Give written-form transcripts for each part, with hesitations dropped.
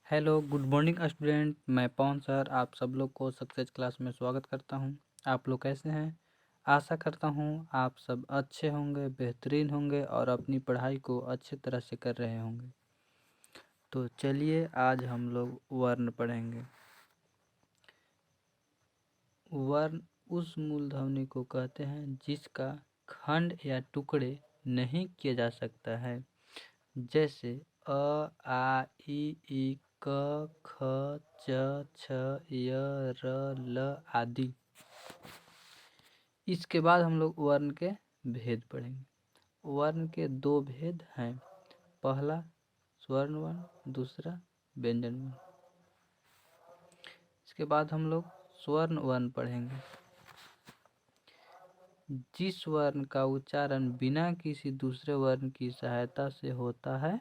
Hello good morning student. मैं पवन sir आप सब लोग को सक्सेस क्लास में स्वागत करता हूं। आप लोग कैसे हैं? आशा करता हूं आप सब अच्छे होंगे, बेहतरीन होंगे और अपनी पढ़ाई को अच्छे तरह से कर रहे होंगे। तो चलिए आज हम लोग वर्ण पढ़ेंगे। वर्ण उस मूलध्वनि को कहते हैं जिसका खंड या टुकड़े नहीं किया जा सकता है, जैसे अ, आ, ई, क, ख, च, छ, य, र, ल आदि। इसके बाद हम लोग वर्ण के भेद पढ़ेंगे। वर्ण के दो भेद हैं, पहला स्वर्ण वर्ण, दूसरा व्यंजन वर्ण। इसके बाद हम लोग स्वर्ण वर्ण पढ़ेंगे। जिस वर्ण का उच्चारण बिना किसी दूसरे वर्ण की सहायता से होता है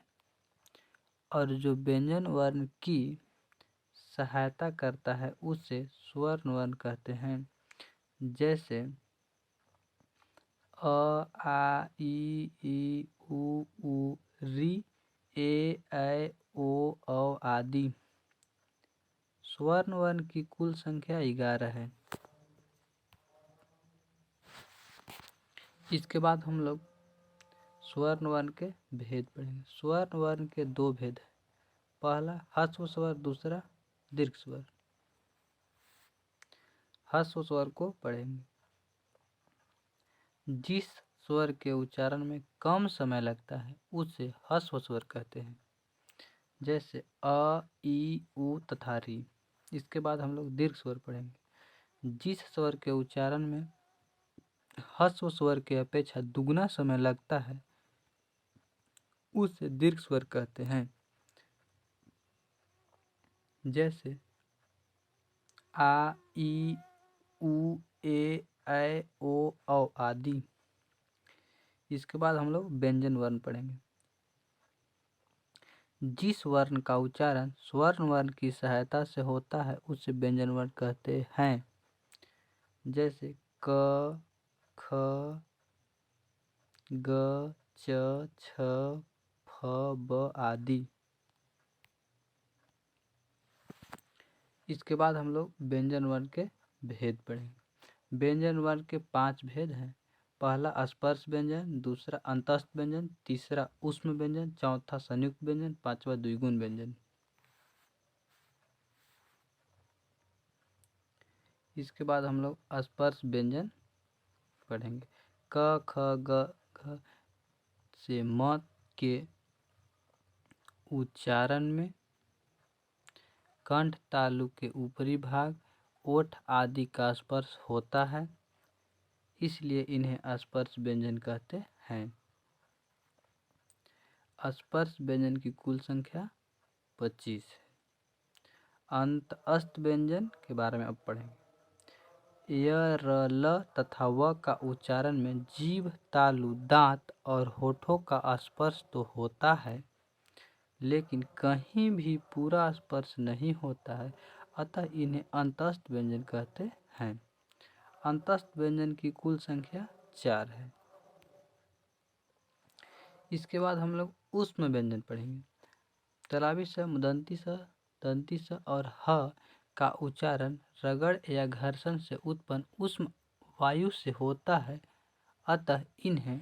और जो व्यंजन वर्ण की सहायता करता है उसे स्वर्ण वर्ण कहते हैं। जैसे अ, आ, ई, उ, री, ए, ऐ, ओ, आदि। स्वर्ण वर्ण की कुल संख्या 11 है। इसके बाद हम लोग स्वर्ण वर्ण के भेद पढ़ेंगे। स्वर्ण वर्ण के दो भेद हैं, पहला ह्रस्व स्वर, दूसरा दीर्घ स्वर। ह्रस्व स्वर को पढ़ेंगे। जिस स्वर के उच्चारण में कम समय लगता है उसे ह्रस्व स्वर कहते हैं, जैसे अ, ई, उ तथा री। इसके बाद हम लोग दीर्घ स्वर पढ़ेंगे। जिस स्वर के उच्चारण में ह्रस्व स्वर के अपेक्षा दुगना समय लगता है उसे दीर्घ स्वर कहते हैं, जैसे आ, ई, उ, ए, ऐ, ओ आदि। इसके बाद हम लोग व्यंजन वर्ण पढ़ेंगे। जिस वर्ण का उच्चारण स्वर्ण वर्ण की सहायता से होता है उसे व्यंजन वर्ण कहते हैं, जैसे क, ख, ग, च, छ, फ, ब आदि। इसके बाद हम लोग व्यंजन वर्ण के भेद पढ़ेंगे। व्यंजन वर्ण के 5 भेद हैं, पहला स्पर्श व्यंजन, दूसरा अंतस्थ व्यंजन, तीसरा ऊष्म व्यंजन, चौथा संयुक्त व्यंजन, पांचवा द्विगुण व्यंजन। इसके बाद हम लोग स्पर्श व्यंजन पढ़ेंगे। क, ख, ग, घ से म के उच्चारण में कंठ तालु के ऊपरी भाग, ओठ आदि का स्पर्श होता है, इसलिए इन्हें स्पर्श व्यंजन कहते हैं। स्पर्श व्यंजन की कुल संख्या 25 है। अंतस्थ व्यंजन के बारे में अब पढ़ेंगे। य, र, ल तथा व का उच्चारण में जीभ, तालु, दांत और होठों का स्पर्श तो होता है, लेकिन कहीं भी पूरा स्पर्श नहीं होता है, अतः इन्हें अंतस्थ व्यंजन कहते हैं। अंतस्थ व्यंजन की कुल संख्या 4 है। इसके बाद हम लोग ऊष्म व्यंजन पढ़ेंगे। तालव्य स, मुदंती स, दंती स और ह का उच्चारण रगड़ या घर्षण से उत्पन्न ऊष्म वायु से होता है, अतः इन्हें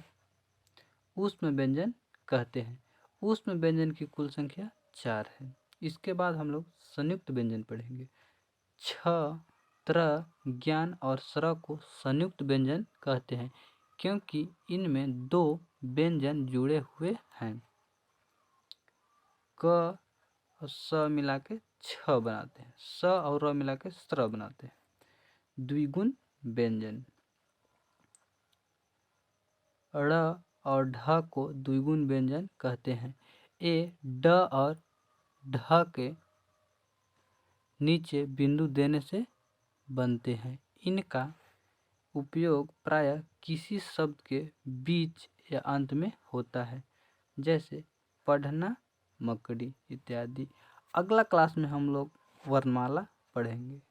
ऊष्म व्यंजन कहते हैं। ऊष्म व्यंजन की कुल संख्या 4 है। इसके बाद हम लोग संयुक्त व्यंजन पढ़ेंगे। छ, त्र, ज्ञान और स्र को संयुक्त व्यंजन कहते हैं, क्योंकि इनमें 2 व्यंजन जुड़े हुए हैं। क और स मिला के छ बनाते हैं, स और र मिला के स्र बनाते हैं। द्विगुण व्यंजन ड़ और ढ को द्विगुण व्यंजन कहते हैं। ए, ड और ढ के नीचे बिंदु देने से बनते हैं। इनका उपयोग प्रायः किसी शब्द के बीच या अंत में होता है, जैसे पढ़ना, मकड़ी इत्यादि। अगला क्लास में हम लोग वर्णमाला पढ़ेंगे।